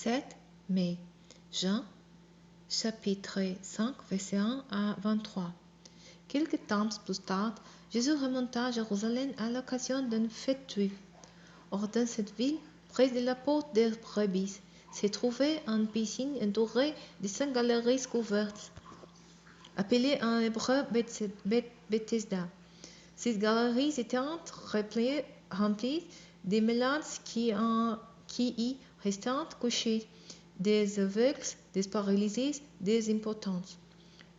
7 mai. Jean, chapitre 5, verset 1 à 23. Quelques temps plus tard, Jésus remonta à Jérusalem à l'occasion d'une fête juive. Or, dans cette ville, près de la porte des brebis, se trouvait une piscine entourée de 5 galeries couvertes, appelées en hébreu Bethesda. Ces galeries étaient remplies de malades qui y restaient couchés, des aveugles, des paralysés, des impotents.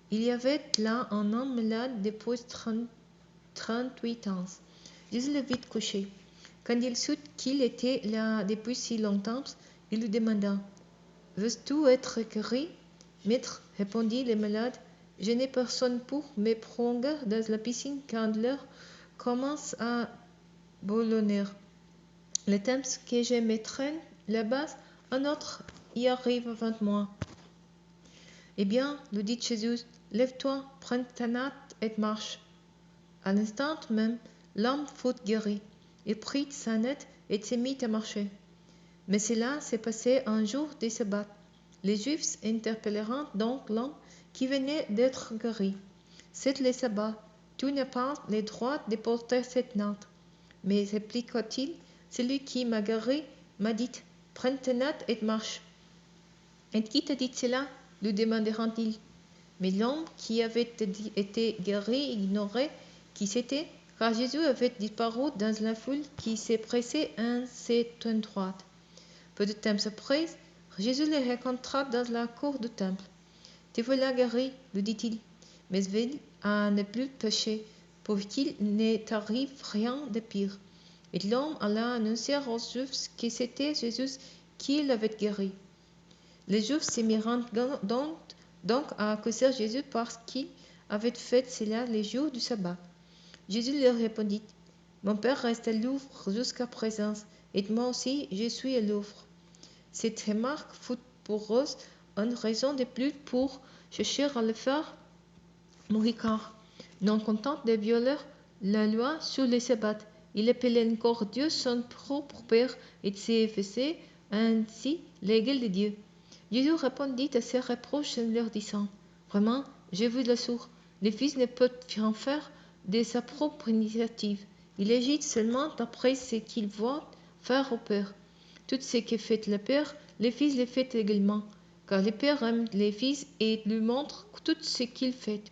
Il y avait là un homme malade depuis 38 ans. Jésus le vit couché. Quand il sut qu'il était là depuis si longtemps, il lui demanda: Veux-tu être guéri? Maître, répondit le malade, je n'ai personne pour me prendre dans la piscine quand l'heure commence à boulonner. Le temps que je me traîne là-bas, un autre y arrive avant moi. Eh bien, lui dit Jésus, lève-toi, prends ta natte et marche. À l'instant même, l'homme fut guéri. Il prit sa natte et se mit à marcher. Mais cela s'est passé un jour de sabbat. Les Juifs interpellèrent donc l'homme qui venait d'être guéri. C'est le sabbat. Tu n'as pas le droit de porter cette natte. Mais répliqua-t-il, celui qui m'a guéri m'a dit, prends ta natte et marche. Et qui t'a dit cela? Lui demandèrent-ils. Mais l'homme qui avait été guéri ignorait qui c'était, car Jésus avait disparu dans la foule qui se pressait en cet endroit. Peu de temps après, Jésus le rencontra dans la cour du temple. Te voilà guéri, lui dit-il, mais veille à ne plus pécher, pour qu'il ne t'arrive rien de pire. Et l'homme alla annoncer aux Juifs que c'était Jésus qui l'avait guéri. Les Juifs se mirent donc à accuser Jésus parce qu'il avait fait cela les jours du sabbat. Jésus leur répondit, mon Père reste à Louvre jusqu'à présent, et moi aussi je suis à Louvre. Cette remarque fut pour eux une raison de plus pour chercher à le faire mourir, car, non content de violer la loi sur le sabbat, il appelait encore Dieu son propre Père et se faisait ainsi l'égal de Dieu. Jésus répondit à ces reproches en leur disant, vraiment, je vous l'assure, le Fils ne peut rien faire de sa propre initiative. Il agit seulement d'après ce qu'il voit faire au Père. Tout ce que fait le Père, le Fils le fait également, car le Père aime le Fils et lui montre tout ce qu'il fait.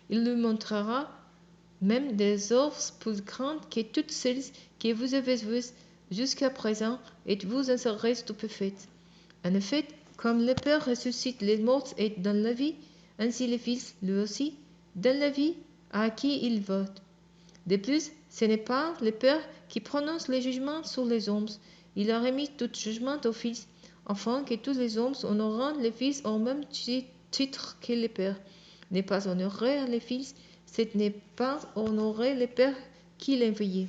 Il lui montrera même des œuvres plus grandes que toutes celles que vous avez vues jusqu'à présent, et vous en serez stupéfaits. En effet, comme le Père ressuscite les morts et donne la vie, ainsi le Fils, lui aussi, donne la vie à qui il veut. De plus, ce n'est pas le Père qui prononce le jugement sur les hommes. Il a remis tout jugement au Fils, afin que tous les hommes honorent le Fils au même titre que le Père. Ne pas honorer le Fils, ce n'est pas honorer le Père qui l'a envoyé.